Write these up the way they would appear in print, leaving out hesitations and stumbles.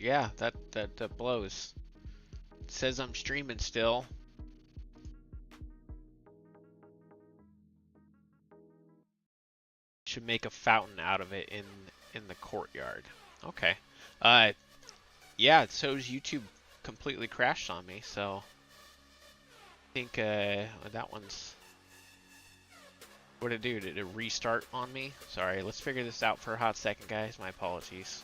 Yeah, that blows. It says I'm streaming still. Should make a fountain out of it in the courtyard. Okay. Uh, yeah. So YouTube completely crashed on me. So I think that one's. What did it do? Did it restart on me? Sorry. Let's figure this out for a hot second, guys. My apologies.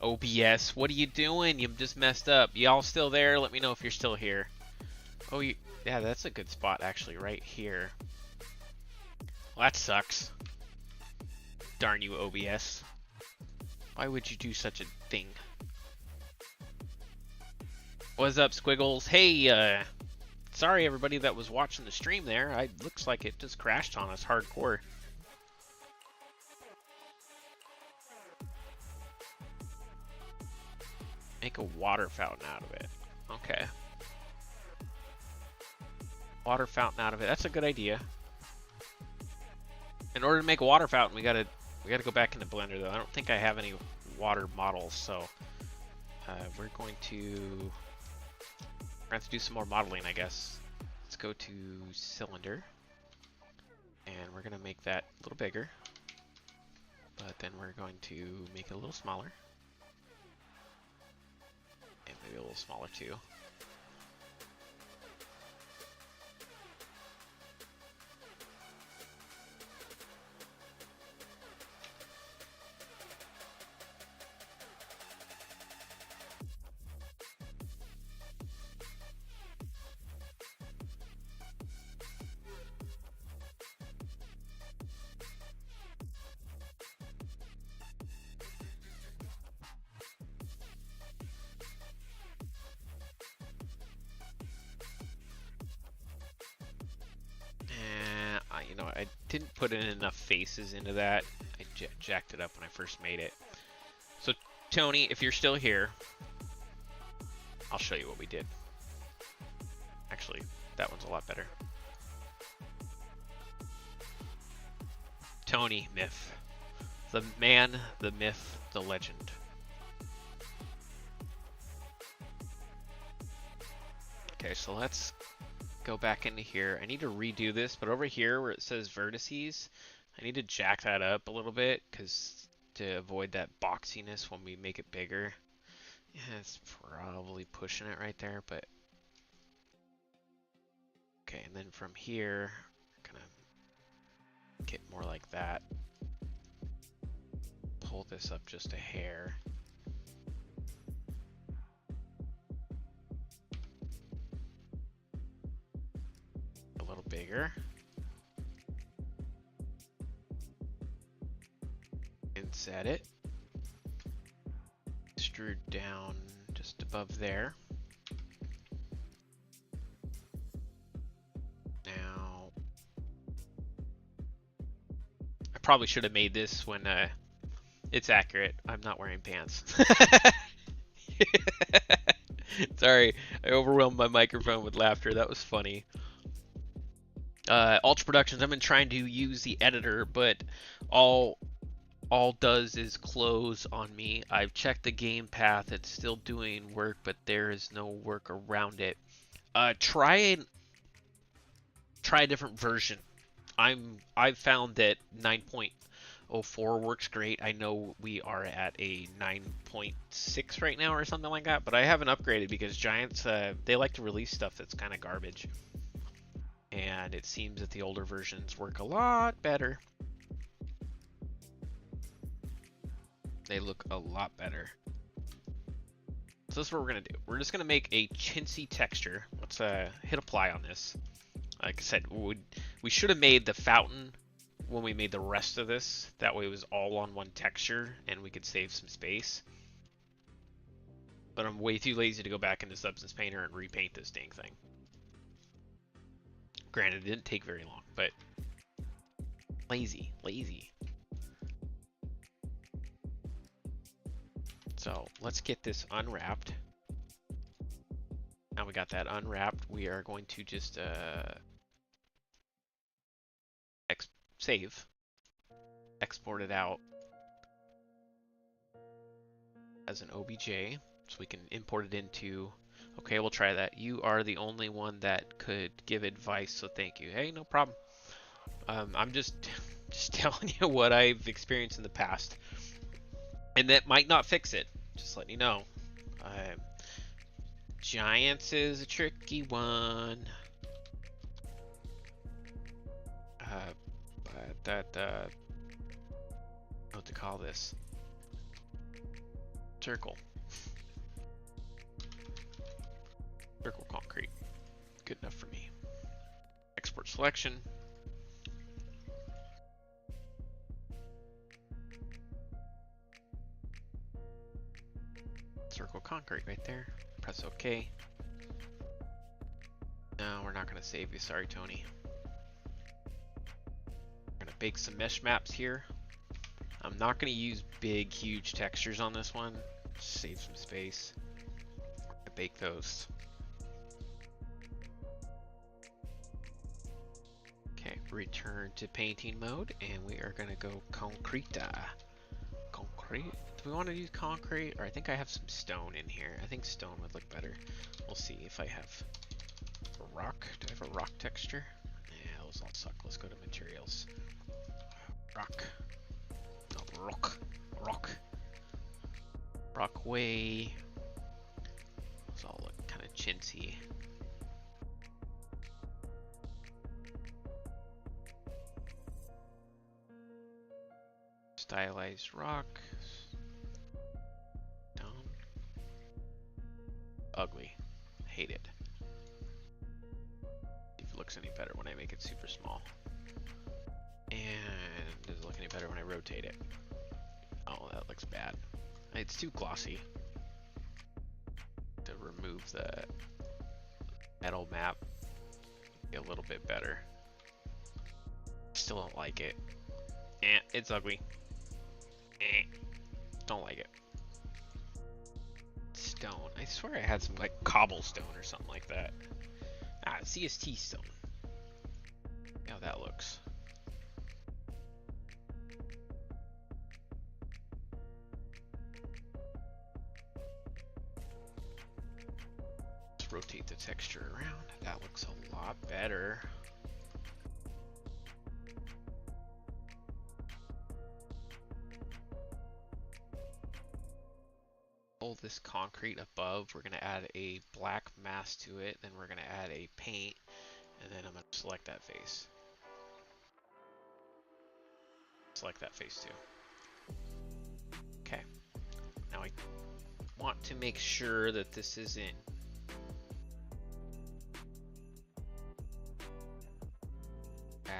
OBS, what are you doing? You just messed up. Y'all still there? Let me know if you're still here. Oh, yeah, that's a good spot actually, right here. Well, that sucks. Darn you, OBS. Why would you do such a thing? What's up, Squiggles? Hey, sorry everybody that was watching the stream there. Looks like it just crashed on us hardcore. Make a water fountain out of it. Okay. Water fountain out of it. That's a good idea. In order to make a water fountain, we gotta go back into Blender though. I don't think I have any water models, so we're going to have to do some more modeling, I guess. Let's go to cylinder, and we're gonna make that a little bigger, but then we're going to make it a little smaller, and maybe a little smaller too. You know, I didn't put in enough faces into that. I jacked it up when I first made it. So, Tony, if you're still here, I'll show you what we did. Actually, that one's a lot better. Tony Myth. The man, the myth, the legend. Okay, so let's go back into here. I need to redo this, but over here where it says vertices, I need to jack that up a little bit because to avoid that boxiness when we make it bigger. Yeah, it's probably pushing it right there, but okay. And then from here, kind of get more like that. Pull this up just a hair. Bigger. And set it. Extrude down just above there. Now, I probably should have made this when it's accurate. I'm not wearing pants. Sorry, I overwhelmed my microphone with laughter. That was funny. Ultra Productions, I've been trying to use the editor, but all does is close on me. I've checked the game path, it's still doing work, but there is no work around it. Try a different version. I've found that 9.04 works great. I know we are at a 9.6 right now or something like that, but I haven't upgraded because Giants they like to release stuff that's kind of garbage. And it seems that the older versions work a lot better. They look a lot better. So this is what we're going to do. We're just going to make a chintzy texture. Let's hit apply on this. Like I said, we should have made the fountain when we made the rest of this. That way it was all on one texture and we could save some space. But I'm way too lazy to go back into Substance Painter and repaint this dang thing. Granted, it didn't take very long, but lazy. So let's get this unwrapped. Now we got that unwrapped. We are going to just save, export it out as an OBJ, so we can import it into. Okay, we'll try that. You are the only one that could give advice, so thank you. Hey, no problem. I'm just telling you what I've experienced in the past, and that might not fix it. Just letting you know. Giants is a tricky one. What to call this? Circle. Circle concrete. Good enough for me. Export selection. Circle concrete right there. Press OK. No, we're not going to save you. Sorry, Tony. We're going to bake some mesh maps here. I'm not going to use big, huge textures on this one. Save some space. I bake those. Okay, return to painting mode, and we are going to go concreta. Concrete. Do we want to use concrete? Or I think I have some stone in here. I think stone would look better. We'll see if I have a rock. Do I have a rock texture? Yeah, those all suck. Let's go to materials. Rock. No, rock. Rock. Rockway. Those all look kind of chintzy. Stylized rock. Stone. Ugly. Hate it. See if it looks any better when I make it super small. And does it look any better when I rotate it? Oh, that looks bad. It's too glossy. To remove the metal map, be a little bit better. Still don't like it. It's ugly. Don't like it. Stone. I swear I had some like cobblestone or something like that. Ah, CST stone. See how that looks. Let's rotate the texture around. That looks a lot better. This concrete above, we're going to add a black mask to it, then we're going to add a paint, and then I'm going to select that face. Select that face too. Okay. Now I want to make sure that this isn't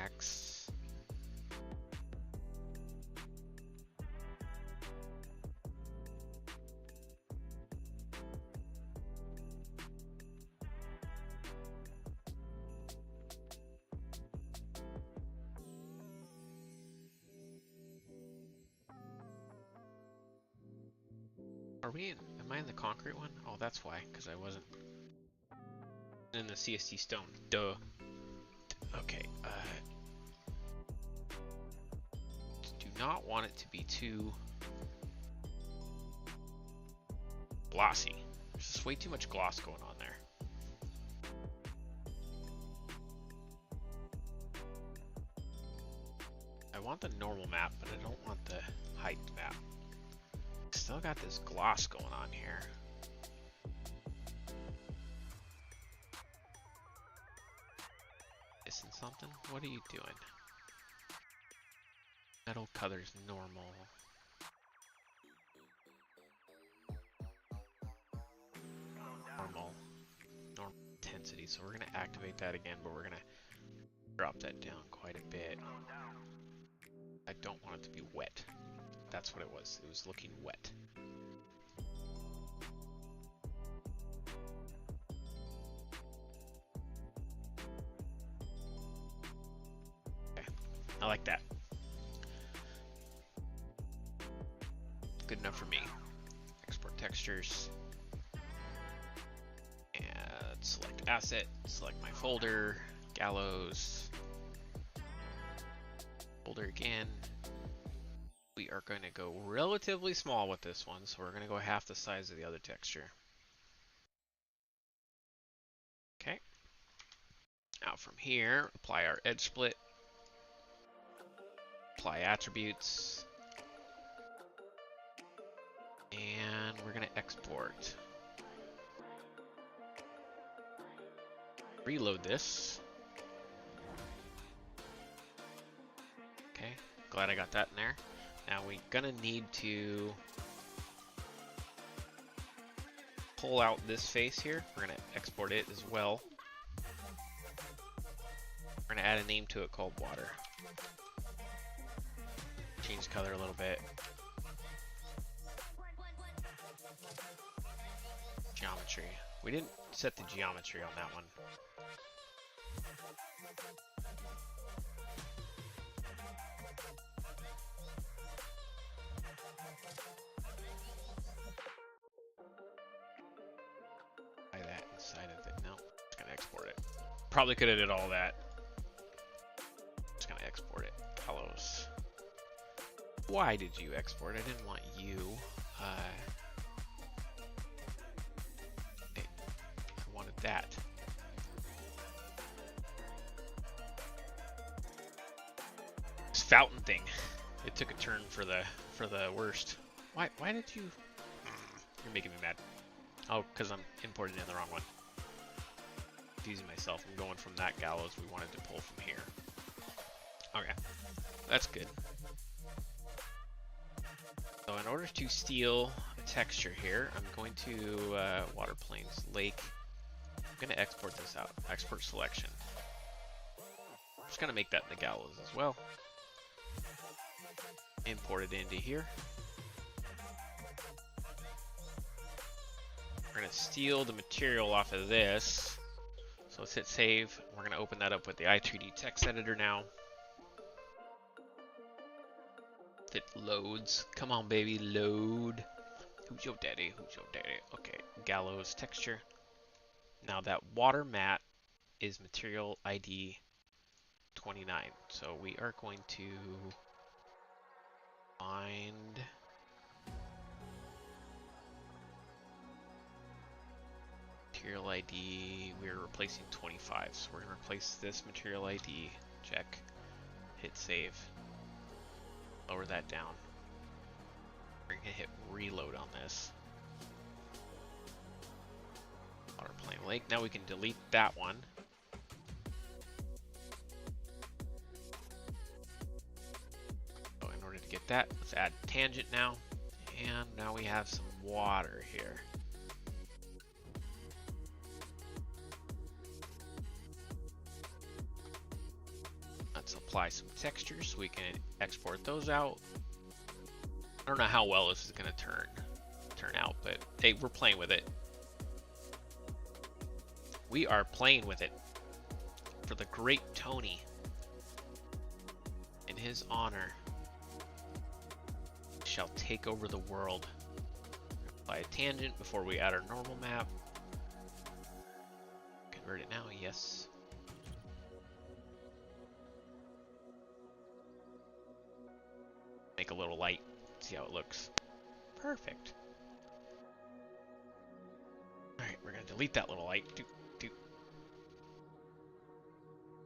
X. Are we in, am I in the concrete one? Oh, that's why, because I wasn't in the CST stone. Duh. Okay, do not want it to be too glossy. There's just way too much gloss going on there. I want the normal map, but I don't want the height map. Still got this gloss going on here. Missing something? What are you doing? Metal color's normal. Normal intensity. So we're gonna activate that again, but we're gonna drop that down quite a bit. I don't want it to be wet. That's what it was. It was looking wet. Okay, I like that. Good enough for me. Export textures. And select asset, select my folder, gallows. Folder again. We are going to go relatively small with this one, so we're going to go half the size of the other texture. Okay. Now from here, apply our edge split. Apply attributes. And we're going to export. Reload this. Okay, glad I got that in there. Now we're gonna need to pull out this face here. We're gonna export it as well. We're gonna add a name to it called water. Change the color a little bit. Geometry. We didn't set the geometry on that one. That inside of it. No, it's gonna export it. Probably could have did all that. It's gonna export it. Hellos. Why did you export? I didn't want you. I wanted that. This fountain thing. It took a turn for the worst. Why did you? You're making me mad. Oh, because I'm importing in the wrong one. Confusing myself. I'm going from that gallows we wanted to pull from here. Okay, that's good. So in order to steal a texture here, I'm going to Water Plains Lake. I'm going to export this out. Export selection. I'm just going to make that in the gallows as well. Import it into here. We're going to steal the material off of this. So let's hit save. We're going to open that up with the i3D text editor now. If it loads. Come on, baby, load. Who's your daddy? Who's your daddy? Okay, gallows texture. Now that water mat is material ID 29. So we are going to find... Material ID, we're replacing 25, so we're going to replace this material ID, check, hit save, lower that down. We're going to hit reload on this. Water Plain Lake, now we can delete that one. So in order to get that, let's add tangent now, and now we have some water here. Let's apply some textures so we can export those out. I don't know how well this is going to turn out, but hey, we're playing with it. We are playing with it for the great Tony. In his honor, shall take over the world. Apply a tangent before we add our normal map. Convert it now, yes. Make a little light, see how it looks. Perfect. Alright, we're gonna delete that little light.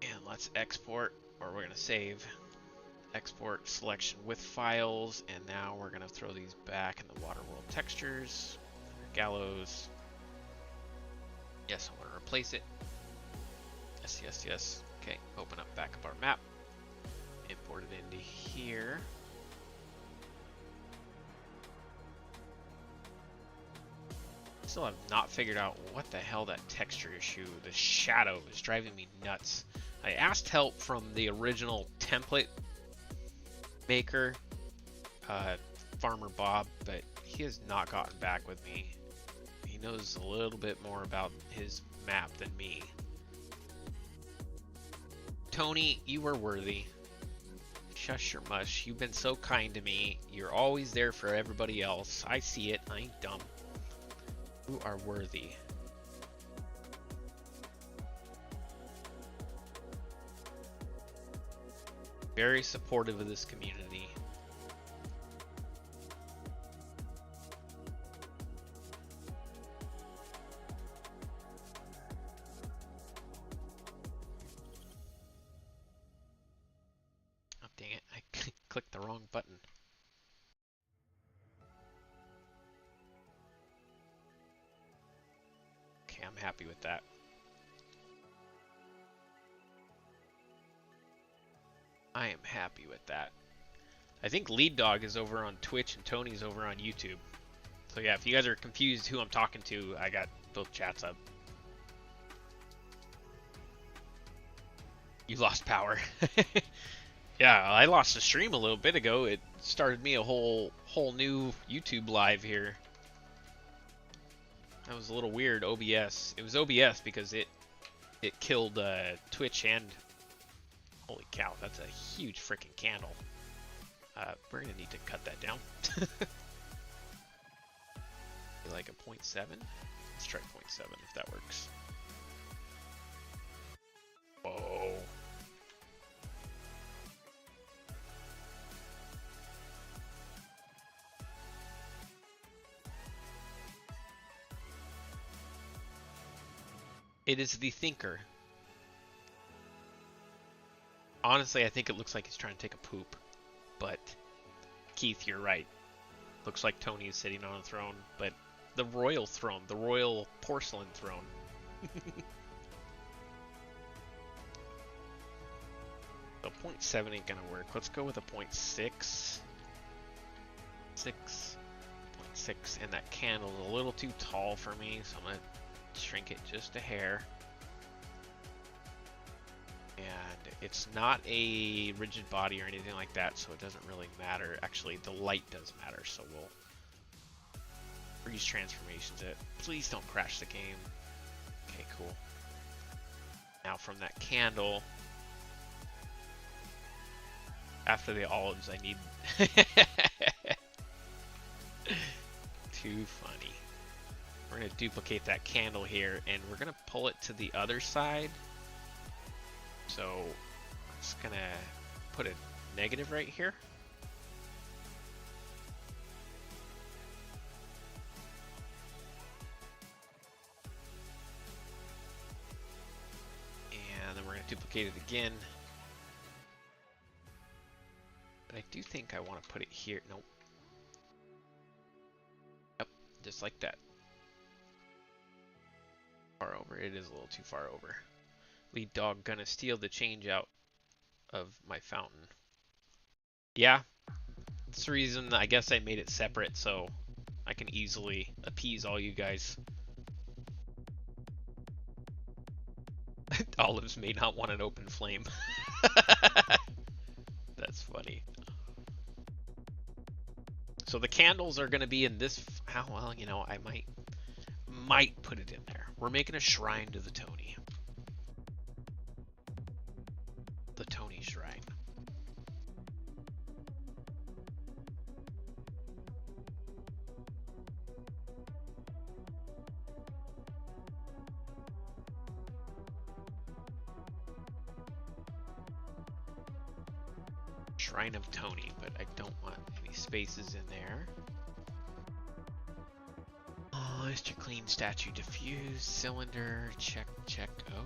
And let's export, or we're gonna save. Export selection with files, and now we're gonna throw these back in the water world textures. Gallows. Yes, I want to replace it. Yes, yes, yes. Okay, open up back up our map. Import it into here. Still have not figured out what the hell that texture issue, the shadow, is driving me nuts. I asked help from the original template maker, Farmer Bob, but he has not gotten back with me. He knows a little bit more about his map than me. Tony, you were worthy. Shush your mush. You've been so kind to me. You're always there for everybody else. I see it. I ain't dumb. You are worthy. Very supportive of this community. Oh, dang it. I clicked the wrong button. Okay, I'm happy with that. I am happy with that. I think Lead Dog is over on Twitch and Tony's over on YouTube. So yeah, if you guys are confused who I'm talking to, I got both chats up. You lost power. Yeah, I lost the stream a little bit ago. It started me a whole new YouTube live here. That was a little weird. OBS. It was OBS because it killed Twitch and... Holy cow, that's a huge freaking candle. We're gonna need to cut that down. Like a 0.7? Let's try 0.7 if that works. Whoa. It is the thinker. Honestly, I think it looks like he's trying to take a poop. But, Keith, you're right. Looks like Tony is sitting on a throne, but the royal throne, the royal porcelain throne. So 0.7 ain't gonna work. Let's go with a 0.6. 6.6, and that candle's a little too tall for me, so I'm gonna shrink it just a hair. And it's not a rigid body or anything like that, so it doesn't really matter. Actually, the light does matter, so we'll freeze transformations it. Please don't crash the game. Okay, cool. Now from that candle, after the olives, I need... Too funny. We're going to duplicate that candle here, and we're going to pull it to the other side. So, I'm just going to put a negative right here. And then we're going to duplicate it again. But I do think I want to put it here. Nope. Yep, just like that. Far over. It is a little too far over. Lead Dog gonna steal the change out of my fountain. Yeah, that's the reason I guess I made it separate so I can easily appease all you guys. Olives may not want an open flame. That's funny. So the candles are gonna be in this. How well, you know, I might put it in there. We're making a shrine to the Tony. The Tony shrine. Shrine of Tony, but I don't want any spaces in there. Oh, Mr. Clean statue diffuse cylinder. Check, check. Oh,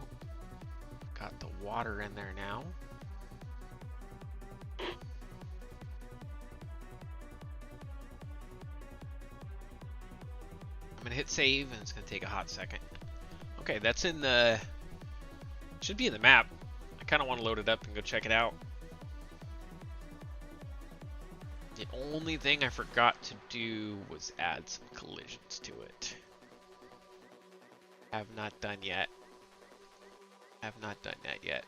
got the water in there now. I'm gonna hit save, and it's gonna take a hot second. Okay, that's in the. Should be in the map. I kind of want to load it up and go check it out. The only thing I forgot to do was add some collisions to it. Have not done yet. Have not done that yet.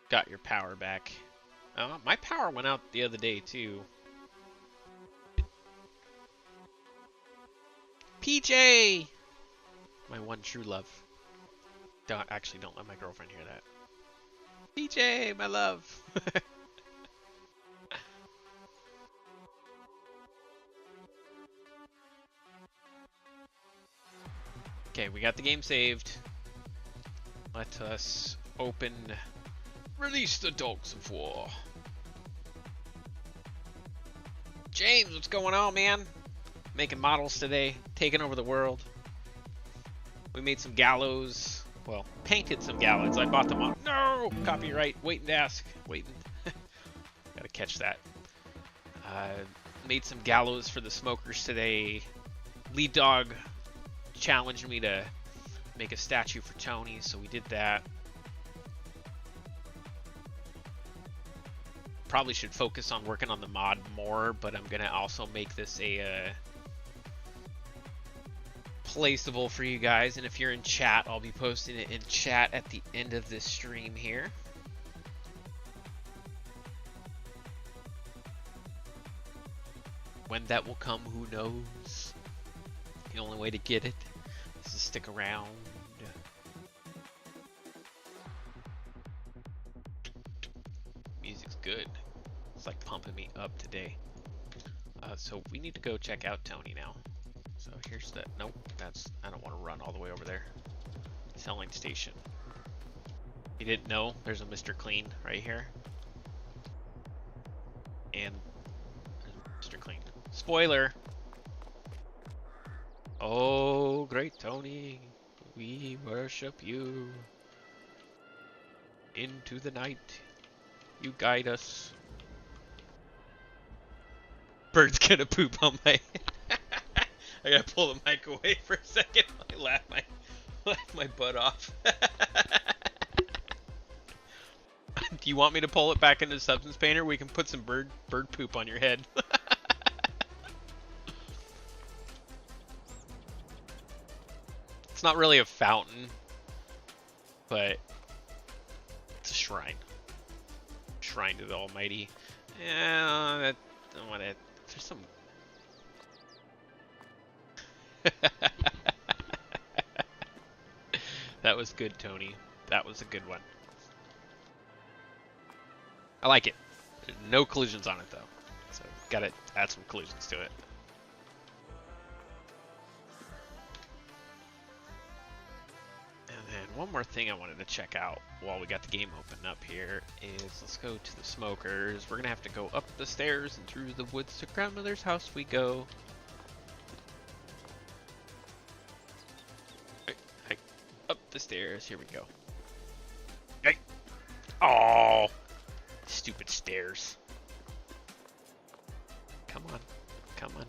Got your power back. My power went out the other day too. PJ! My one true love. Don't let my girlfriend hear that. PJ, my love. Okay, we got the game saved. Let us open. Release the dogs of war. James, what's going on, man? Making models today, taking over the world. We made some gallows. Well, painted some gallows. I bought them on. No! Copyright. Waiting to ask. Waiting. Gotta catch that. Made some gallows for the smokers today. Lead Dog challenged me to make a statue for Tony, so we did that. Probably should focus on working on the mod more, but I'm gonna also make this a placeable for you guys, and if you're in chat, I'll be posting it in chat at the end of this stream here. When that will come, who knows? The only way to get it is to stick around. Music's good. It's like pumping me up today. So we need to go check out Tony now. So here's the, nope, I don't want to run all the way over there. Selling station. You didn't know there's a Mr. Clean right here. And there's Mr. Clean. Spoiler! Oh, great Tony, we worship you. Into the night, you guide us. Bird's gonna poop on my head. I gotta pull the mic away for a second. I laugh my butt off. Do you want me to pull it back into Substance Painter? We can put some bird poop on your head. It's not really a fountain, but it's a shrine. Shrine to the Almighty. Yeah, I want to. There's some. That was good, Tony. That was a good one. I like it. No collisions on it though, so gotta add some collisions to it. And then one more thing I wanted to check out while we got the game open up here is, let's go to the smokers. We're gonna have to go up the stairs and through the woods to grandmother's house we go. Hey, up the stairs, here we go. Hey! Oh, stupid stairs. Come on, come on.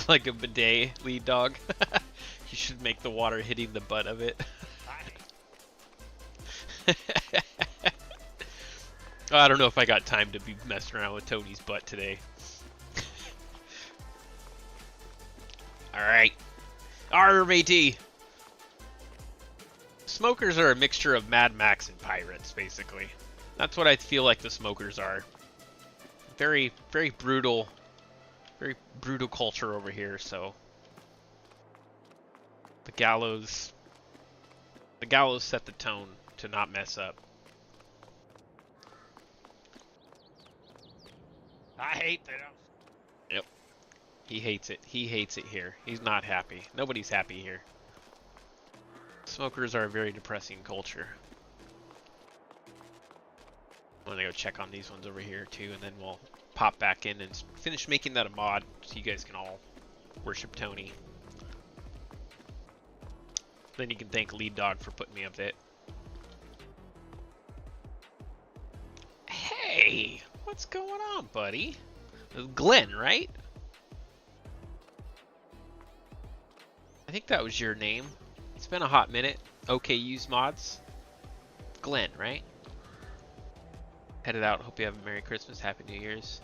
Like a bidet, Lead Dog. You should make the water hitting the butt of it. I don't know if I got time to be messing around with Tony's butt today. Alright. RMAT. Smokers are a mixture of Mad Max and pirates, basically. That's what I feel like the smokers are. Very, very brutal culture over here, so the gallows set the tone to not mess up. I hate that. Yep. He hates it. He hates it here. He's not happy. Nobody's happy here. Smokers are a very depressing culture. I'm gonna go check on these ones over here too, and then we'll pop back in and finish making that a mod so you guys can all worship Tony. Then you can thank Lead Dog for putting me up it. Hey, what's going on, buddy? Glenn, right? I think that was your name. It's been a hot minute. Okay, use mods. Glenn, right? Headed out. Hope you have a Merry Christmas, Happy New Year's.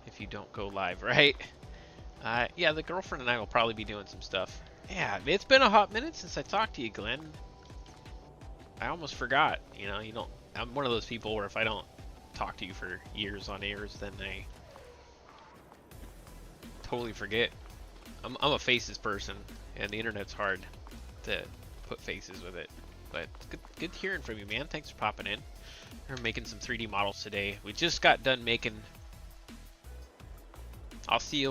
If you don't go live, right? Yeah, the girlfriend and I will probably be doing some stuff. Yeah, it's been a hot minute since I talked to you, Glenn. I almost forgot. You know, I'm one of those people where if I don't talk to you for years on years, then I totally forget. I'm a faces person, and the internet's hard to put faces with it. But good hearing from you, man. Thanks for popping in. We're making some 3D models today. We just got done making. I'll see you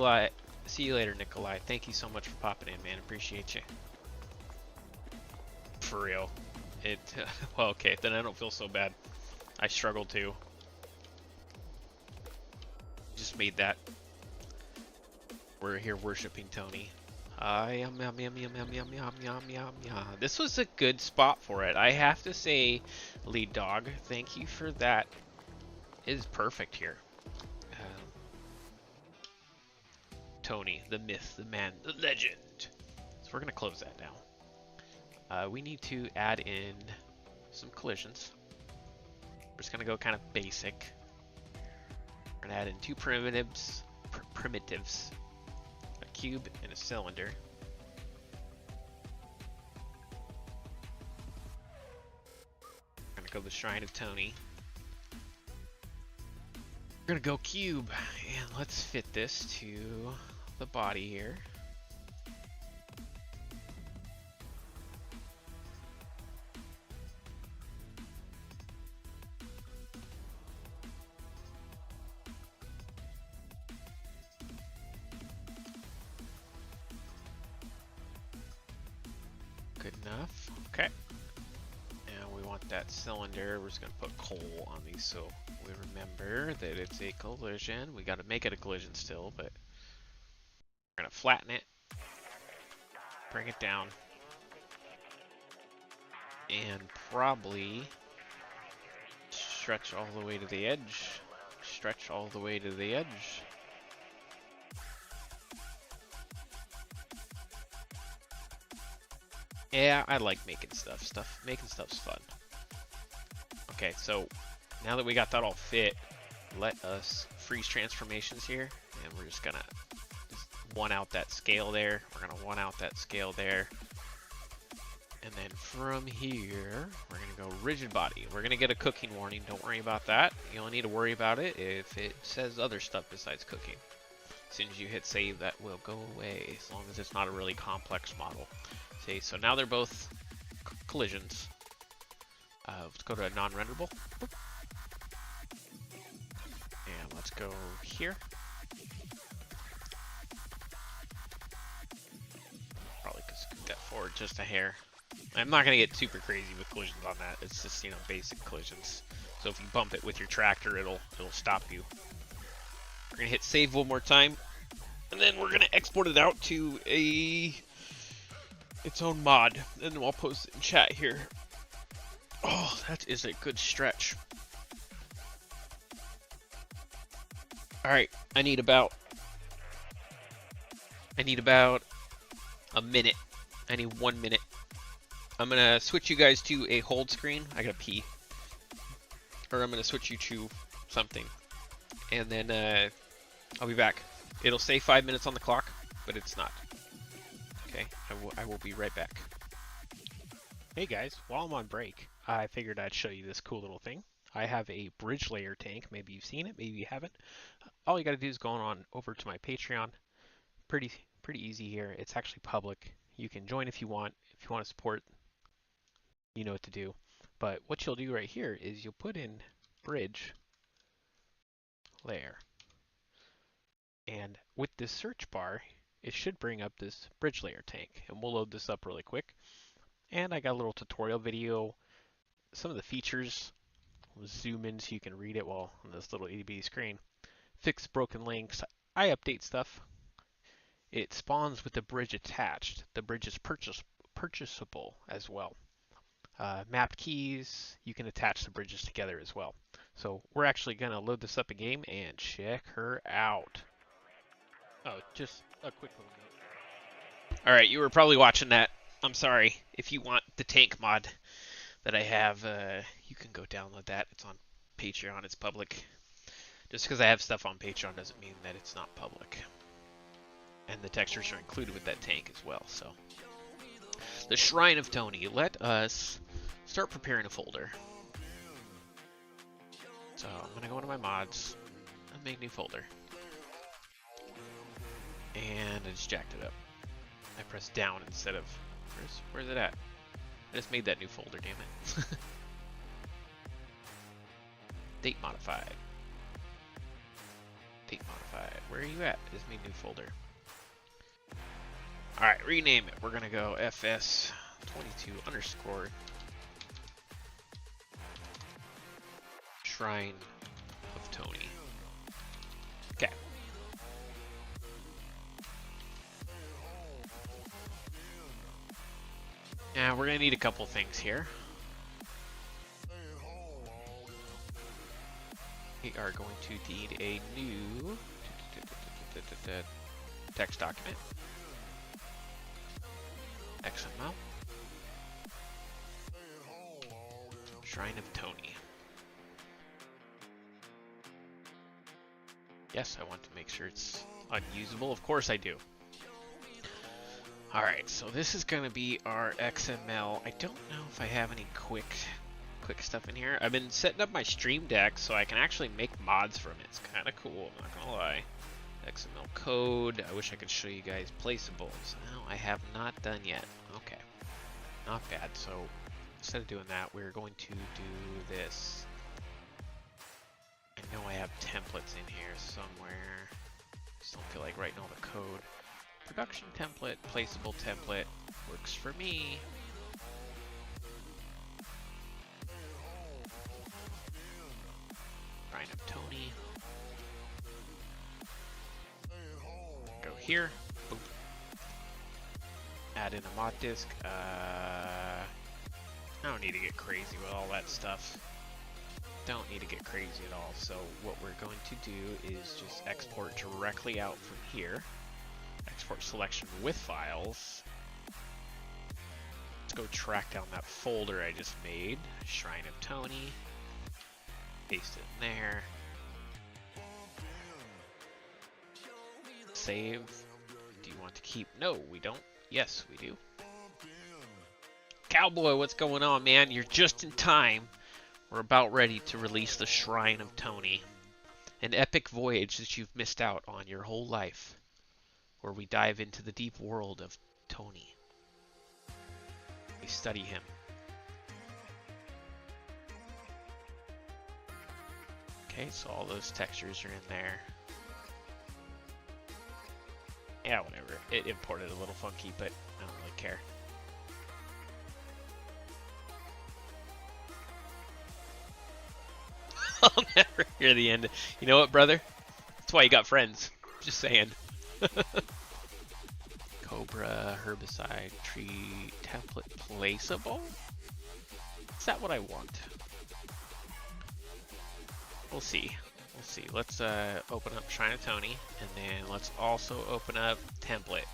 later, Nikolai. Thank you so much for popping in, man. Appreciate you. for real. It, well, okay, then I don't feel so bad. I struggle too. Just made that. We're here worshiping Tony. Yum, yum, yum, yum, yum, yum, yum, yum, yum, yum. This was a good spot for it. I have to say, lead dog, thank you for that. It is perfect here. Tony, the myth, the man, the legend. So we're going to close that now. We need to add in some collisions. We're just going to go kind of basic. We're going to add in two primitives, a cube and a cylinder. We're going to go the Shrine of Tony. We're going to go cube, and let's fit this to the body here. Good enough. Okay. And we want that cylinder. We're just going to put coal on these so we remember that it's a collision. We got to make it a collision still, but we're going to flatten it. Bring it down. And probably stretch all the way to the edge. Stretch all the way to the edge. Yeah, I like making stuff. Making stuff's fun. Okay, so now that we got that all fit, let us freeze transformations here, and we're just gonna one out that scale there. We're gonna one out that scale there. And then from here, we're gonna go rigid body. We're gonna get a cooking warning, don't worry about that. You only need to worry about it if it says other stuff besides cooking. As soon as you hit save, that will go away, as long as it's not a really complex model. See, so now they're both collisions. Let's go to non-renderable. And let's go here. Probably scoot that forward just a hair. I'm not going to get super crazy with collisions on that. It's just, you know, basic collisions. So if you bump it with your tractor, it'll stop you. We're going to hit save one more time. And then we're going to export it out to its own mod. And then I'll post it in chat here. Oh, that is a good stretch. Alright, I need about a minute. I need 1 minute. I'm gonna switch you guys to a hold screen. I gotta pee. Or I'm gonna switch you to something. And then I'll be back. It'll say 5 minutes on the clock, but it's not. Okay, I will be right back. Hey guys, while I'm on break, I figured I'd show you this cool little thing. I have a bridge layer tank. Maybe you've seen it, maybe you haven't. All you gotta do is go on over to my Patreon. Pretty easy here. It's actually public. You can join if you want. If you want to support, you know what to do. But what you'll do right here is you'll put in bridge layer. And with this search bar, it should bring up this bridge layer tank. And we'll load this up really quick. And I got a little tutorial video. Some of the features, we'll zoom in so you can read it while on this little itty bitty screen. Fix broken links. I update stuff. It spawns with the bridge attached. The bridge is purchasable as well. Mapped keys, you can attach the bridges together as well. So we're actually going to load this up a game and check her out. Oh, just a quick little note. Alright, you were probably watching that. I'm sorry. If you want the tank mod that I have, you can go download that. It's on Patreon. It's public. Just because I have stuff on Patreon doesn't mean that it's not public. And the textures are included with that tank as well. So, the Shrine of Tony. Let us start preparing a folder. So I'm gonna go into my mods and make a new folder. And I just jacked it up. I pressed down instead of where's it at? I just made that new folder, damn it. Date modified. Date modified. Where are you at? I just made a new folder. Alright, rename it. We're gonna go FS22. 22 underscore Shrine of Tony. Okay. Now we're gonna need a couple things here. We are going to need a new text document. XML. Shrine of Tony. Yes, I want to make sure it's unusable. Of course I do. Alright, so this is going to be our XML. I don't know if I have any quick stuff in here. I've been setting up my Stream Deck so I can actually make mods from it. It's kind of cool, I'm not going to lie. XML code. I wish I could show you guys placeables. No, I have not done yet. Okay. Not bad. So instead of doing that, we're going to do this. I know I have templates in here somewhere. Just don't feel like writing all the code. Production template, placeable template, works for me. Shrine of Tony. Go here. Boom. Add in a mod disk. I don't need to get crazy with all that stuff. Don't need to get crazy at all. So what we're going to do is just export directly out from here. Export selection with files. Let's go track down that folder I just made. Shrine of Tony. Paste it in there. Save. Do you want to keep? No, we don't. Yes, we do. Cowboy, what's going on, man? You're just in time. We're about ready to release the Shrine of Tony. An epic voyage that you've missed out on your whole life. Where we dive into the deep world of Tony. We study him. Okay, so all those textures are in there. Yeah, whatever. It imported a little funky, but I don't really care. I'll never hear the end. You know what, brother? That's why you got friends. Just saying. Cobra, herbicide, tree, template, placeable? Is that what I want? We'll see. We'll see. Let's open up Shrine of Tony, and then let's also open up template.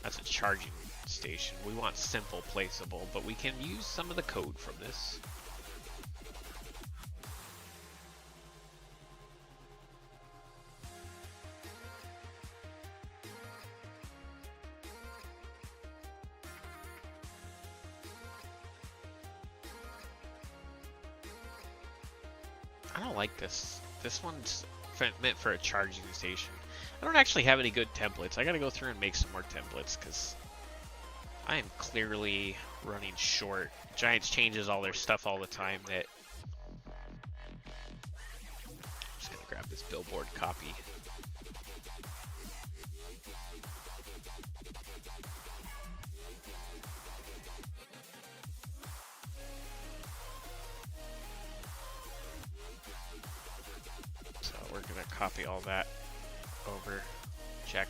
That's a charging station. We want simple placeable, but we can use some of the code from this. I don't like this. This one's meant for a charging station. I don't actually have any good templates. I gotta go through and make some more templates because I am clearly running short. Giants changes all their stuff all the time that... I'm just gonna grab this billboard copy. We're gonna copy all that over. Check.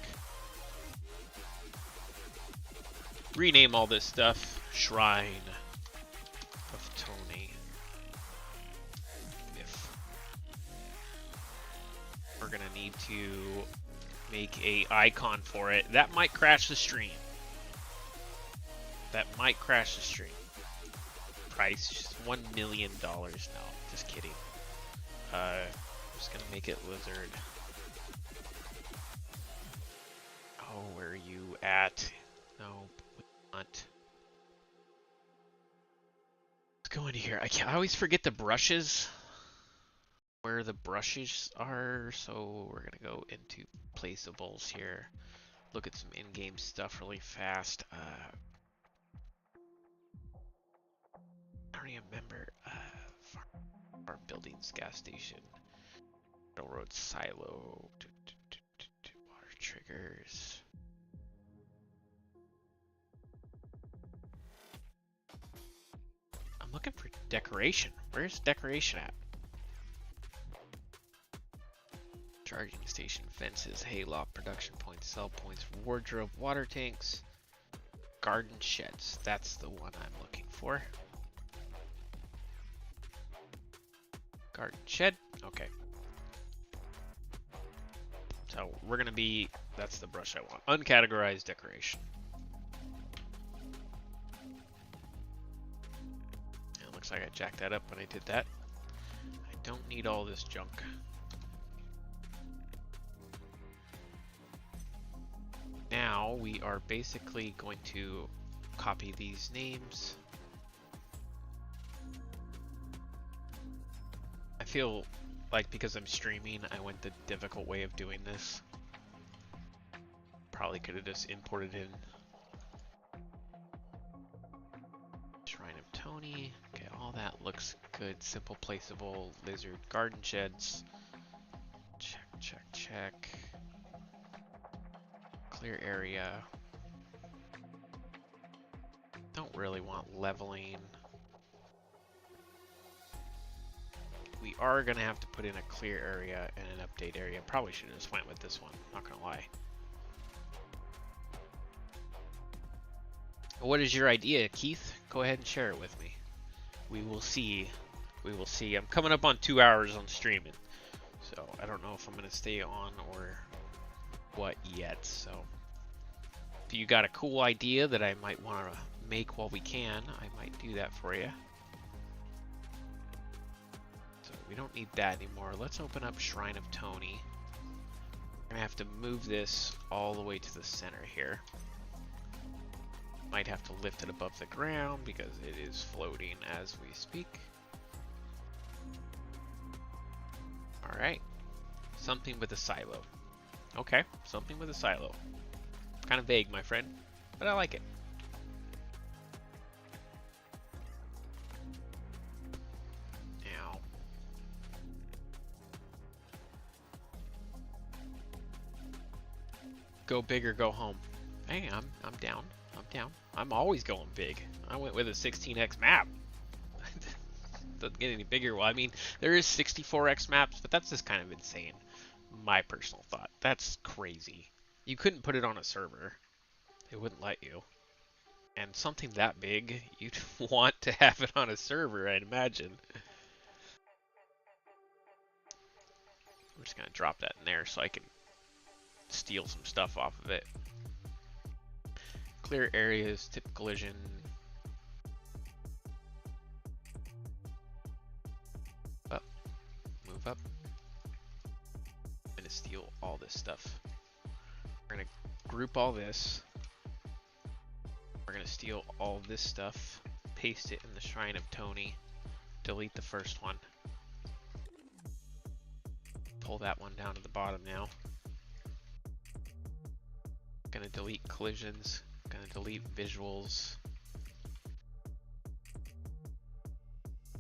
Rename all this stuff. Shrine of Tony. If we're gonna need to make a icon for it, that might crash the stream. That might crash the stream. Price just $1 million. No, just kidding. Just gonna make it lizard. Oh, where are you at? No, we want. Let's go into here. I always forget the brushes. Where the brushes are, so we're gonna go into placeables here. Look at some in-game stuff really fast. I don't remember. Farm buildings, gas station. Railroad silo, water triggers. Decoration. Where's decoration at? Charging station, fences, hayloft, production points, sell points, wardrobe, water tanks, garden sheds. That's the one I'm looking for. Garden shed. Okay. So we're gonna be, that's the brush I want. Uncategorized decoration. It looks like I jacked that up when I did that. I don't need all this junk. Now we are basically going to copy these names. I feel like because I'm streaming, I went the difficult way of doing this. Probably could have just imported in Shrine of Tony. Okay, all that looks good. Simple placeable lizard garden sheds. Check, check, check. Clear area. Don't really want leveling. We are gonna have to put in a clear area and an update area. Probably should have just went with this one, not gonna lie. What is your idea, Keith? Go ahead and share it with me. We will see. We will see. I'm coming up on 2 hours on streaming, so I don't know if I'm gonna stay on or what yet. So if you got a cool idea that I might want to make while we can, I might do that for you. So we don't need that anymore. Let's open up Shrine of Tony. We're gonna have to move this all the way to the center here. Might have to lift it above the ground because it is floating as we speak. Alright. Something with a silo. Okay, something with a silo. Kind of vague, my friend, but I like it. Now, go big or go home. Hey, I'm down. I'm down. I'm always going big. I went with a 16x map. Doesn't get any bigger. Well, I mean, there is 64x maps, but that's just kind of insane. My personal thought. That's crazy. You couldn't put it on a server. It wouldn't let you. And something that big, you'd want to have it on a server, I'd imagine. I'm just gonna drop that in there so I can steal some stuff off of it. Clear areas, tip collision. Up, move up. I'm gonna steal all this stuff. We're gonna group all this. We're gonna steal all this stuff, paste it in the Shrine of Tony, delete the first one. Pull that one down to the bottom now. Gonna delete collisions, gonna delete visuals.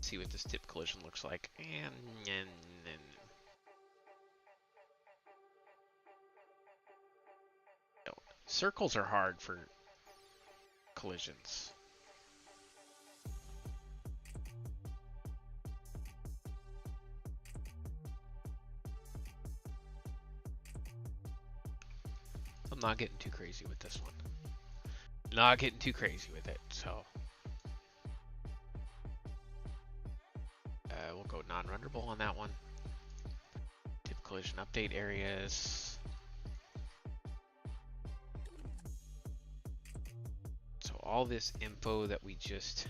See what this tip collision looks like. And no. Circles are hard for collisions. I'm not getting too crazy with this one. Not getting too crazy with it, so we'll go non-renderable on that one. Tip collision update areas. So all this info that we just,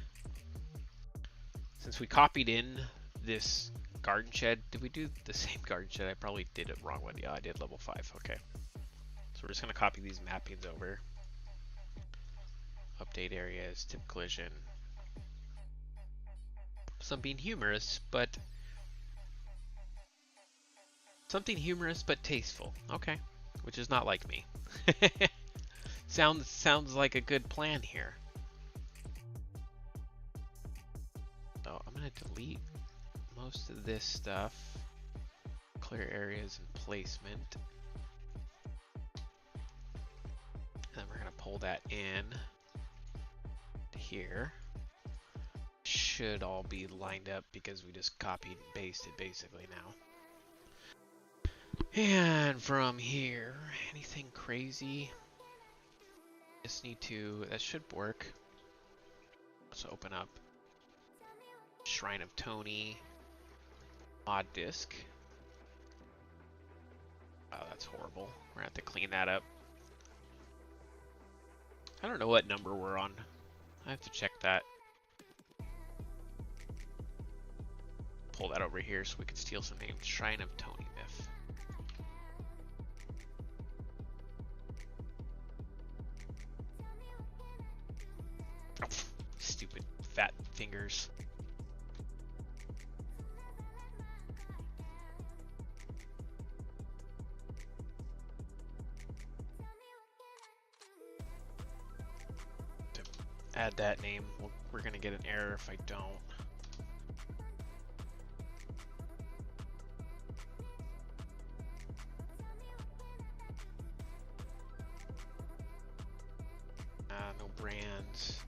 since we copied in this garden shed, did we do the same garden shed? I probably did it wrong one. Yeah, I did level 5. Okay. So we're just going to copy these mappings over. Update areas, tip collision. Something humorous, but tasteful. Okay, which is not like me. Sounds like a good plan here. So I'm gonna delete most of this stuff. Clear areas and placement. And then we're gonna pull that in to here. Shh. should all be lined up because we just copied and pasted basically now. And from here, anything crazy? Just need to, that should work. Let's open up Shrine of Tony mod disk. Oh, that's horrible. We're gonna have to clean that up. I don't know what number we're on. I have to check that. Pull that over here so we can steal some names. Shrine of Tony myth. Oh, stupid fat fingers. To add that name, we're gonna get an error if I don't. No brands,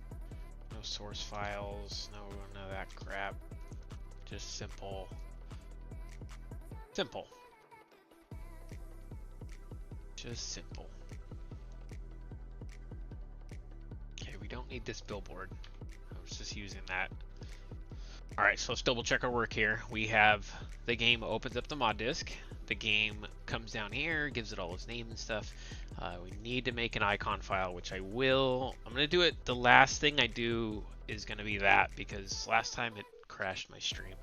no source files, none of that crap. Just simple. Simple. Just simple. Okay, we don't need this billboard. I was just using that. Alright, so let's double check our work here. We have the game opens up the mod disk. The game comes down here, gives it all its name and stuff. We need to make an icon file, which I will. I'm going to do it. The last thing I do is going to be that, because last time it crashed my stream.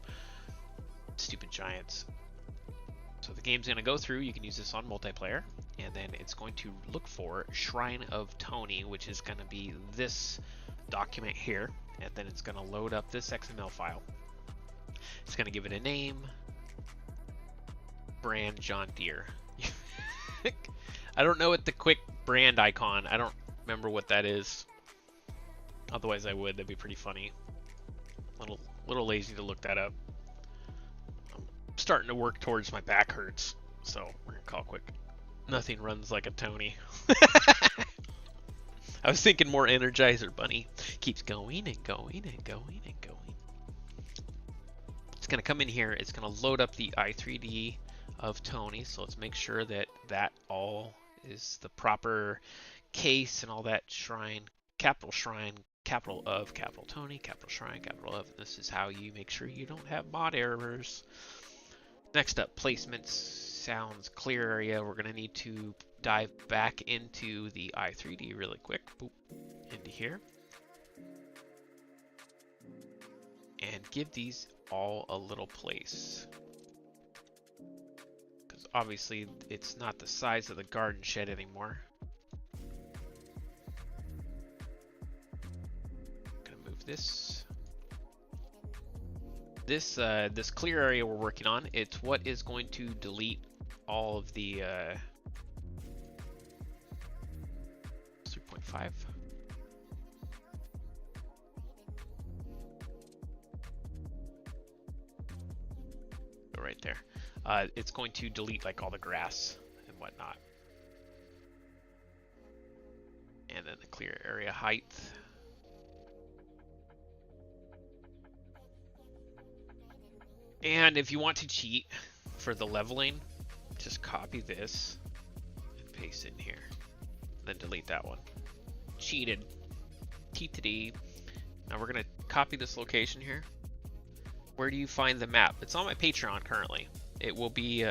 Stupid giants. So the game's going to go through. You can use this on multiplayer. And then it's going to look for Shrine of Tony, which is going to be this document here. And then it's going to load up this XML file. It's going to give it a name. Brand John Deere. I don't know what the quick brand icon. I don't remember what that is. Otherwise I would. That'd be pretty funny. Little lazy to look that up. I'm starting to work towards my back hurts, so we're gonna call quick. Nothing runs like a Tony. I was thinking more Energizer Bunny. Keeps going and going and going and going. It's gonna come in here. It's gonna load up the i3D of Tony. So let's make sure that that all is the proper case and all that. Shrine, capital of, capital Tony, capital Shrine, capital of. This is how you make sure you don't have mod errors. Next up, placements, sounds, clear area. We're gonna need to dive back into the i3D really quick. Boop, into here. And give these all a little place. Obviously, it's not the size of the garden shed anymore. Gonna move this. This clear area we're working on. It's what is going to delete all of the 3.5. Go right there. It's going to delete like all the grass and whatnot. And then the clear area height. And if you want to cheat for the leveling, just copy this and paste it in here. Then delete that one. Cheated. TTD. Now we're gonna copy this location here. Where do you find the map? It's on my Patreon currently. It will be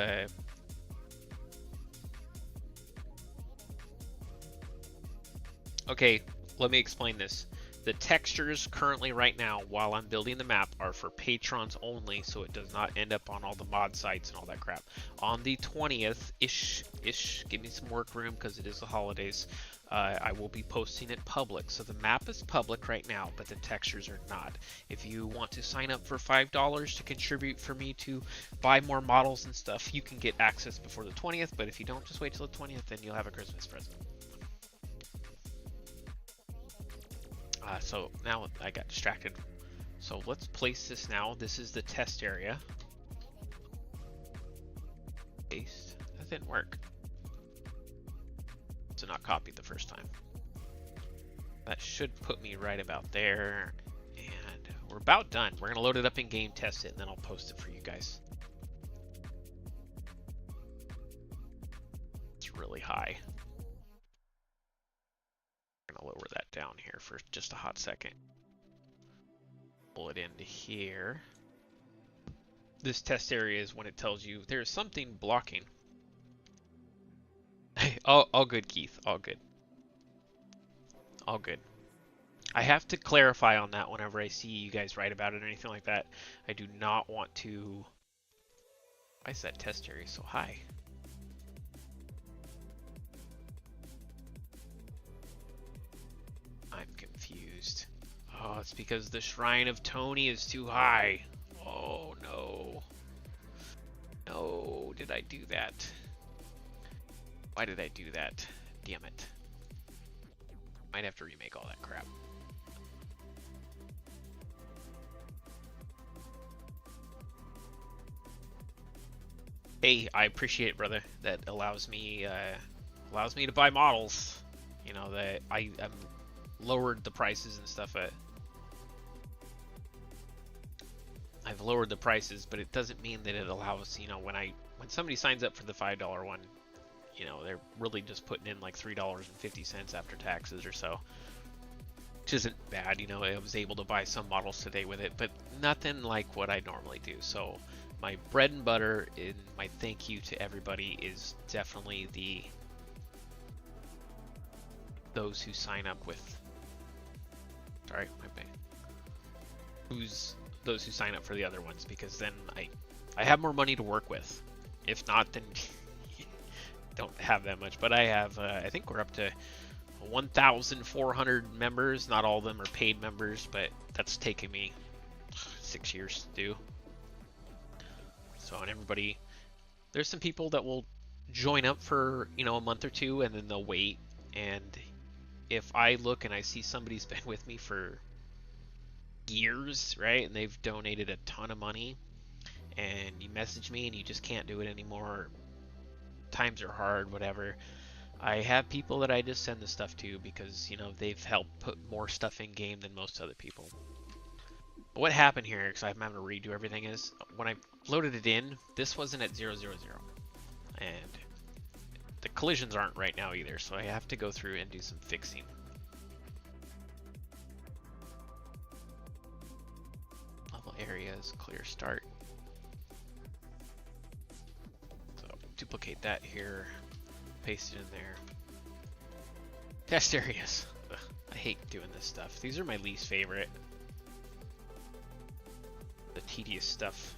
okay, let me explain this. The textures currently right now while I'm building the map are for patrons only, so it does not end up on all the mod sites and all that crap. On the 20th-ish, give me some work room because it is the holidays, I will be posting it public. So the map is public right now, but the textures are not. If you want to sign up for $5 to contribute for me to buy more models and stuff, you can get access before the 20th, but if you don't, just wait till the 20th, then you'll have a Christmas present. So now I got distracted. So let's place this now. This is the test area. Paste. That didn't work. So not copied the first time. That should put me right about there. And we're about done. We're gonna load it up in game, test it, and then I'll post it for you guys. It's really high. I'm gonna lower that down here for just a hot second. Pull it into here. This test area is when it tells you there's something blocking. All good, Keith. All good. All good. I have to clarify on that whenever I see you guys write about it or anything like that. I do not want to... Why is that test area so high? I'm confused. Oh, it's because the Shrine of Tony is too high. Oh, no. No, did I do that? Why did I do that? Damn it. Might have to remake all that crap. Hey, I appreciate it, brother. That allows me to buy models. You know, that I'm lowered the prices and stuff. I've lowered the prices, but it doesn't mean that it allows, you know, when somebody signs up for the $5 one, you know, they're really just putting in like $3.50 after taxes or so. Which isn't bad, you know. I was able to buy some models today with it, but nothing like what I normally do. So my bread and butter and my thank you to everybody is definitely those who sign up with, sorry, my bad. Those who sign up for the other ones, because then I have more money to work with. If not, then don't have that much. But I have, I think we're up to 1,400 members. Not all of them are paid members, but that's taken me 6 years to do. So, and everybody, there's some people that will join up for, you know, a month or two, and then they'll wait. And if I look and I see somebody's been with me for years, right, and they've donated a ton of money, and you message me and you just can't do it anymore, times are hard, whatever, I have people that I just send the stuff to because, you know, they've helped put more stuff in game than most other people. But what happened here, because I'm having to redo everything, is when I loaded it in, this wasn't at 000, and the collisions aren't right now either, so I have to go through and do some fixing. Level areas, clear start. So duplicate that here, paste it in there. Test areas. Ugh, I hate doing this stuff. These are my least favorite. The tedious stuff.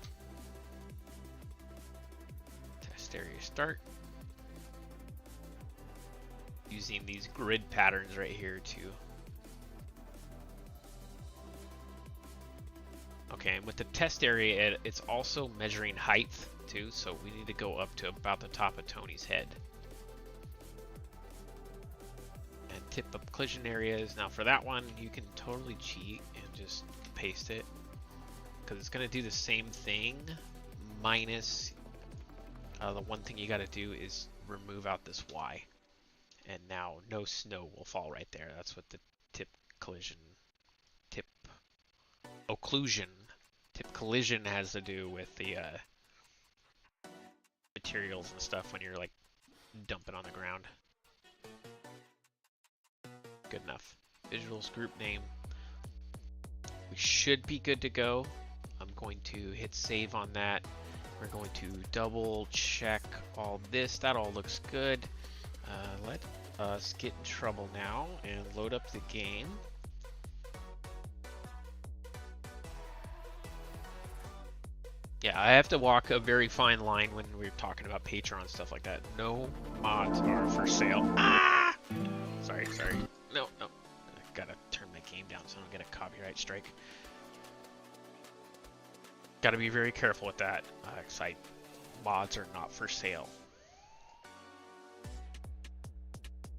Test area start. Using these grid patterns right here too. Okay, and with the test area, it's also measuring height too, so we need to go up to about the top of Tony's head. And tip up collision areas. Now for that one, you can totally cheat and just paste it, because it's going to do the same thing, minus the one thing you got to do is remove out this Y. And now no snow will fall right there. That's what the tip collision has to do with the materials and stuff when you're like dumping on the ground. Good enough. Visuals group name. We should be good to go. I'm going to hit save on that. We're going to double check all this. That all looks good. Let us get in trouble now and load up the game. Yeah, I have to walk a very fine line when we're talking about Patreon and stuff like that. No mods are for sale. Ah! Sorry. No. I gotta turn my game down so I don't get a copyright strike. Gotta be very careful with that. Mods are not for sale.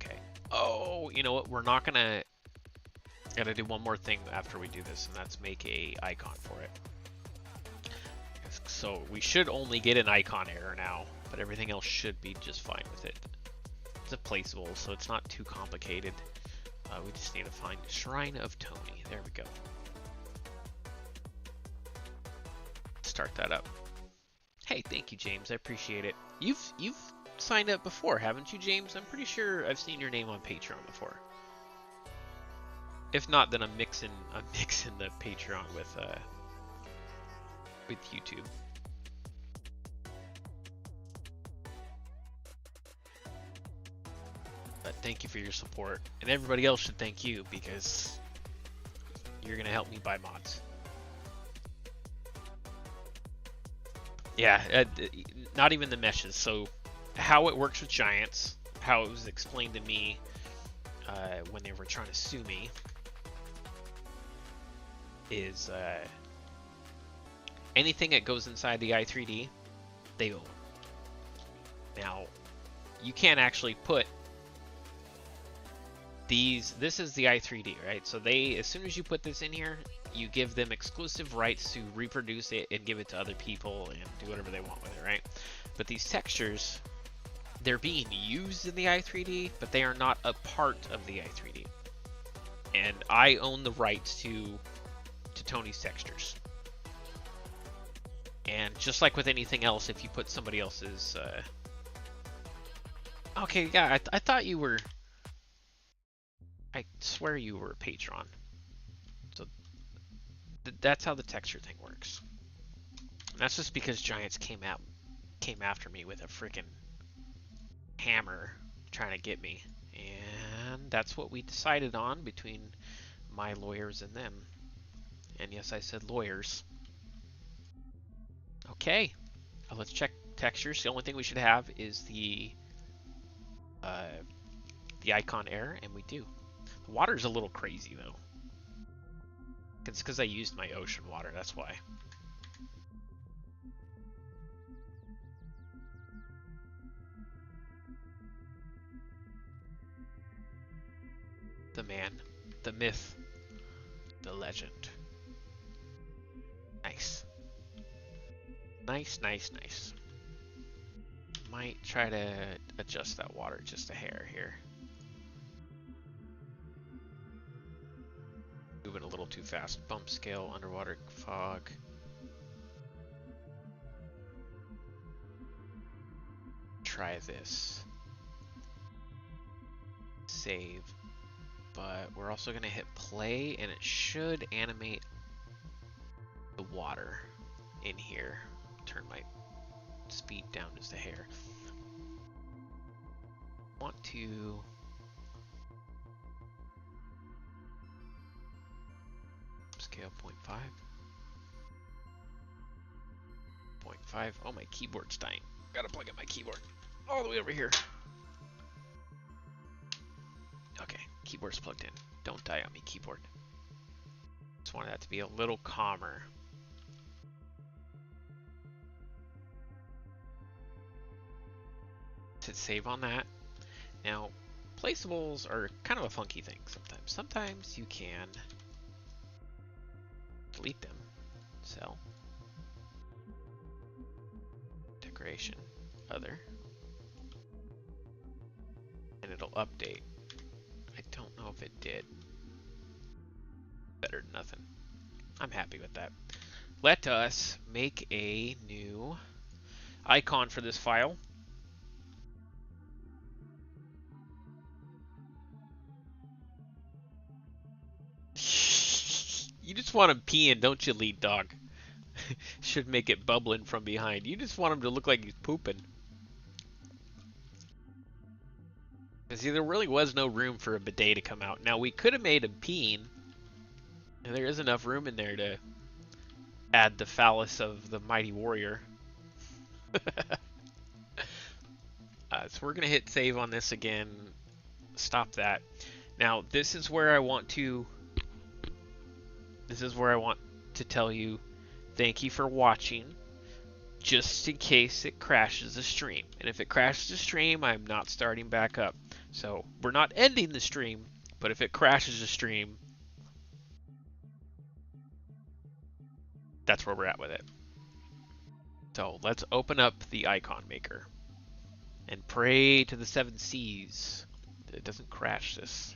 Okay. Oh, you know what? We're not gonna... Gotta do one more thing after we do this, and that's make a icon for it. So we should only get an icon error now, but everything else should be just fine with it. It's a placeable, so it's not too complicated. We just need to find Shrine of Tony. There we go. start that up. Hey, thank you, James. I appreciate it. You've signed up before, haven't you, James? I'm pretty sure I've seen your name on Patreon before. If not, then I'm mixing the Patreon with YouTube. But thank you for your support, and everybody else should thank you because you're gonna help me buy mods. Yeah, not even the meshes. So how it works with giants, how it was explained to me when they were trying to sue me, is anything that goes inside the i3D, they own. Now, you can't actually put these. This is the i3D, right? So they, as soon as you put this in here, you give them exclusive rights to reproduce it and give it to other people and do whatever they want with it, right? But these textures, they're being used in the i3D, but they are not a part of the i3D. And I own the rights to Tony's textures. And just like with anything else, if you put somebody else's... Okay, yeah, I thought you were... I swear you were a patron. So that's how the texture thing works. And that's just because Giants came after me with a freaking hammer trying to get me. And that's what we decided on between my lawyers and them. And yes, I said lawyers. Okay, let's check textures. The only thing we should have is the icon error, and we do. The water's a little crazy though. It's because I used my ocean water, that's why. The man, the myth, the legend. Nice. Nice, nice, nice. Might try to adjust that water just a hair here. Moving a little too fast. Bump scale, underwater fog. Try this. Save. But we're also going to hit play, and it should animate the water in here. Turn my speed down just a hair. Want to scale 0.5. 0.5. Oh, my keyboard's dying. Gotta plug in my keyboard all the way over here. Okay, keyboard's plugged in. Don't die on me, keyboard. Just wanted that to be a little calmer. Hit save on that. Now, placeables are kind of a funky thing sometimes. Sometimes you can delete them. So, decoration, other, and it'll update. I don't know if it did. Better than nothing. I'm happy with that. Let us make a new icon for this file. You just want him peeing, don't you, lead dog? Should make it bubbling from behind. You just want him to look like he's pooping. Because there really was no room for a bidet to come out. Now, we could have made him peeing. And there is enough room in there to add the phallus of the mighty warrior. So we're going to hit save on this again. Stop that. Now, this is where I want to tell you thank you for watching, just in case it crashes the stream. And if it crashes the stream, I'm not starting back up. So we're not ending the stream, but if it crashes the stream, that's where we're at with it. So let's open up the icon maker and pray to the 7 seas that it doesn't crash this.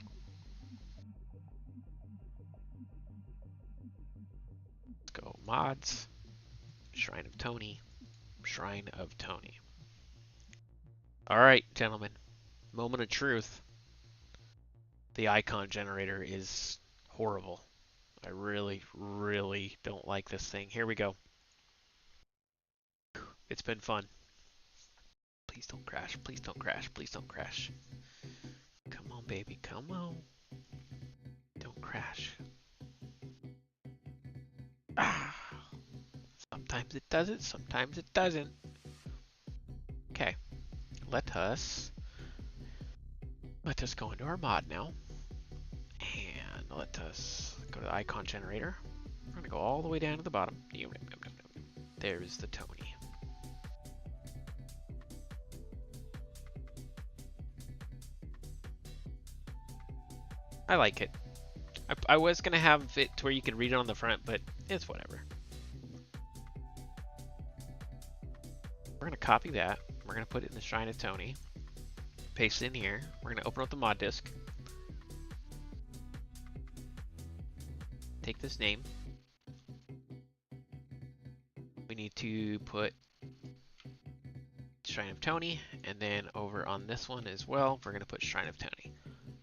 Let's go mods. Shrine of Tony. Shrine of Tony. Alright, gentlemen. Moment of truth. The icon generator is horrible. I really, really don't like this thing. Here we go. It's been fun. Please don't crash. Please don't crash. Please don't crash. Come on, baby. Come on. Don't crash. Ah. Sometimes it does it. Sometimes it doesn't. Okay. Let us go into our mod now. And let us go to the icon generator. We're going to go all the way down to the bottom. There's the Tony. I like it. I was going to have it to where you can read it on the front, but it's whatever. We're going to copy that. We're going to put it in the Shrine of Tony. Paste it in here. We're going to open up the mod disk. Take this name. We need to put Shrine of Tony, and then over on this one as well, we're going to put Shrine of Tony.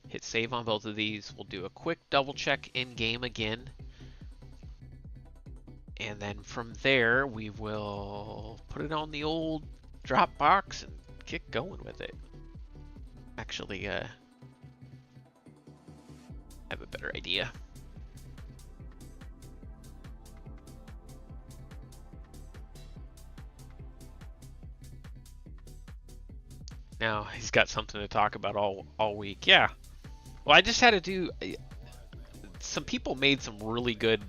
Hit save on both of these. We'll do a quick double check in game again. And then from there, we will put it on the old Dropbox and get going with it. Actually, I have a better idea. Now, he's got something to talk about all week. Yeah. Well, I just had to do... Some people made some really good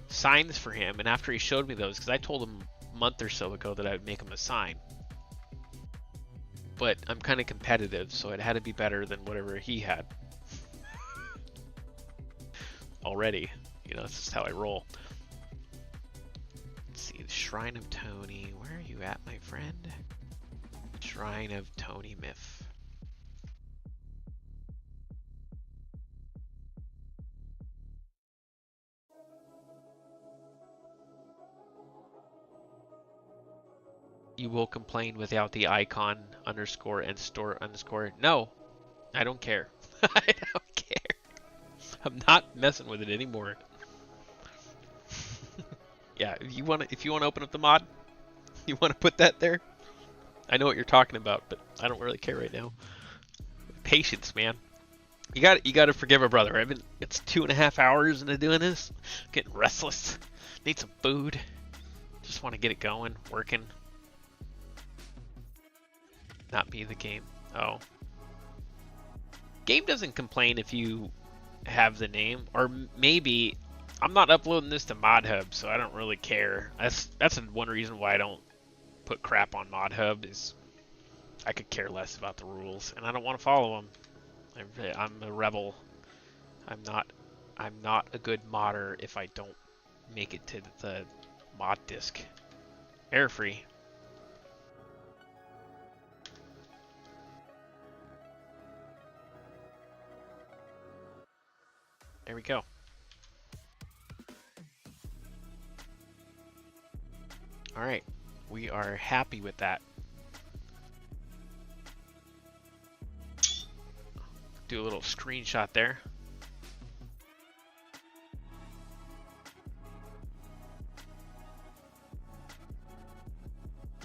signs for him, and after he showed me those, because I told him a month or so ago that I would make him a sign. But I'm kind of competitive, so it had to be better than whatever he had. Already. You know, that's just how I roll. Let's see, the Shrine of Tony. Where are you at, my friend? Shrine of Tony Myth. You will complain without the icon underscore and store underscore. No, I don't care. I don't care. I'm not messing with it anymore. Yeah, if you want to open up the mod, you want to put that there. I know what you're talking about, but I don't really care right now. Patience, man. You got to forgive a brother. It's 2.5 hours into doing this. I'm getting restless. Need some food. Just want to get it going, working. Not be the game. Oh. Game doesn't complain if you have the name, or maybe I'm not uploading this to ModHub, so I don't really care. That's one reason why I don't put crap on ModHub, is I could care less about the rules, and I don't want to follow them. I'm a rebel. I'm not a good modder if I don't make it to the mod disk. Error free. There we go. Alright, we are happy with that. Do a little screenshot there.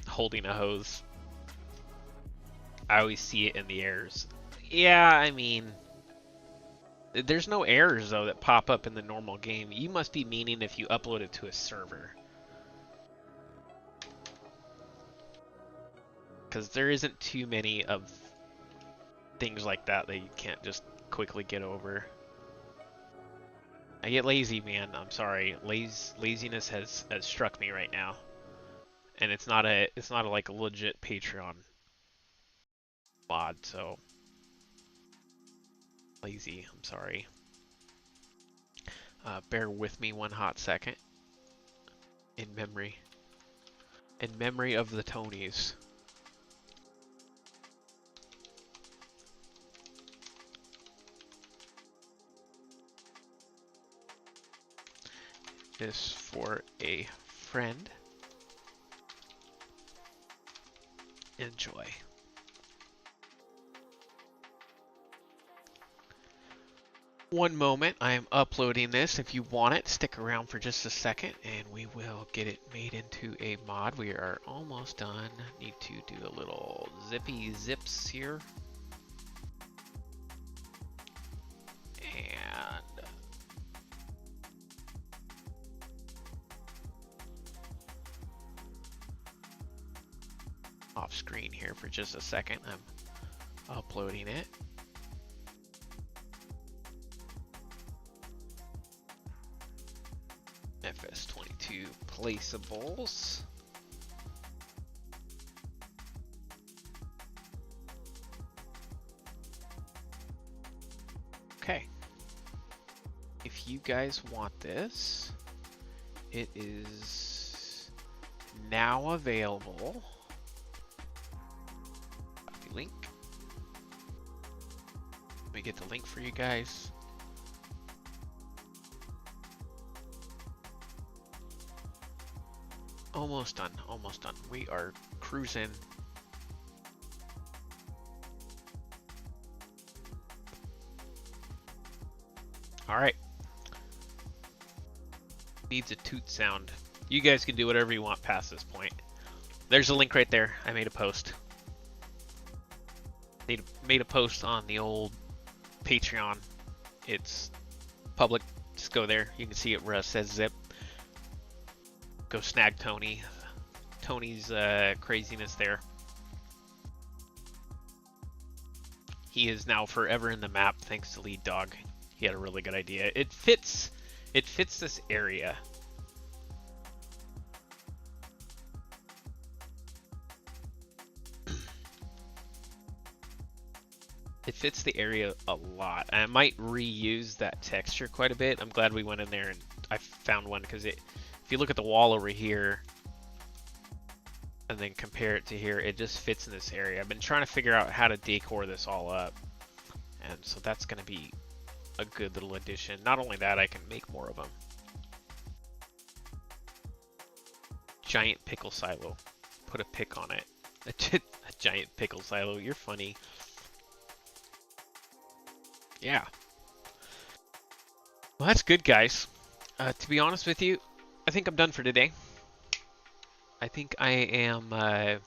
Holding a hose. I always see it in the errors. Yeah, I mean... There's no errors, though, that pop up in the normal game. You must be meaning if you upload it to a server. Because there isn't too many of things like that you can't just quickly get over. I get lazy, man. I'm sorry. Laziness has struck me right now. And it's not like a legit Patreon mod, so... Lazy, I'm sorry. Bear with me one hot second. In memory of the Tonys. This for a friend. Enjoy. One moment, I am uploading this. If you want it, stick around for just a second and we will get it made into a mod. We are almost done. Need to do a little zippy zips here. And off screen here for just a second. I'm uploading it. FS22 placeables. Okay. If you guys want this, it is now available. Copy link. Let me get the link for you guys. Almost done, almost done. We are cruising. All right. Needs a toot sound. You guys can do whatever you want past this point. There's a link right there. I made a post. Made a post on the old Patreon. It's public. Just go there. You can see it where it says zip. Go snag Tony. Tony's craziness there. He is now forever in the map thanks to Lead Dog. He had a really good idea. It fits this area. It fits the area a lot. I might reuse that texture quite a bit. I'm glad we went in there and I found one because if you look at the wall over here and then compare it to here, it just fits in this area. I've been trying to figure out how to decor this all up. And so that's going to be a good little addition. Not only that, I can make more of them. Giant pickle silo. Put a pick on it. A giant pickle silo. You're funny. Yeah. Well, that's good, guys. To be honest with you, I think I'm done for today. I think I am... let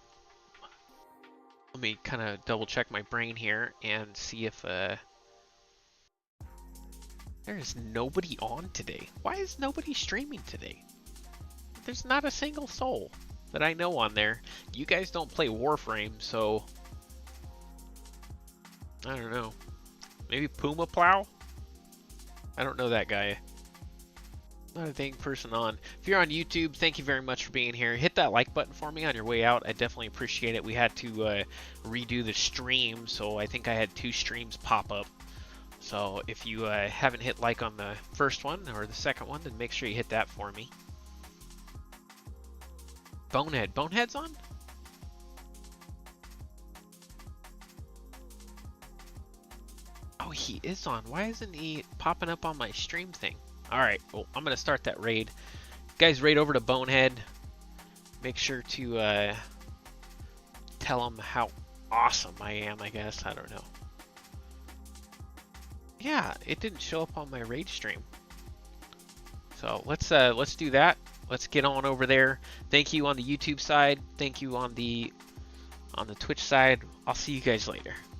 me kind of double check my brain here and see if... there is nobody on today. Why is nobody streaming today? There's not a single soul that I know on there. You guys don't play Warframe, so... I don't know. Maybe Puma Plow? I don't know that guy. Not a dang person on. If you're on YouTube, thank you very much for being here. Hit that like button for me on your way out. I definitely appreciate it. We had to redo the stream, so I think I had 2 streams pop up. So if you haven't hit like on the first one or the second one, then make sure you hit that for me. Bonehead. Bonehead's on? Oh, he is on. Why isn't he popping up on my stream thing? Alright, well, I'm going to start that raid. Guys, raid over to Bonehead. Make sure to tell him how awesome I am, I guess. I don't know. Yeah, it didn't show up on my raid stream. So let's do that. Let's get on over there. Thank you on the YouTube side. Thank you on the Twitch side. I'll see you guys later.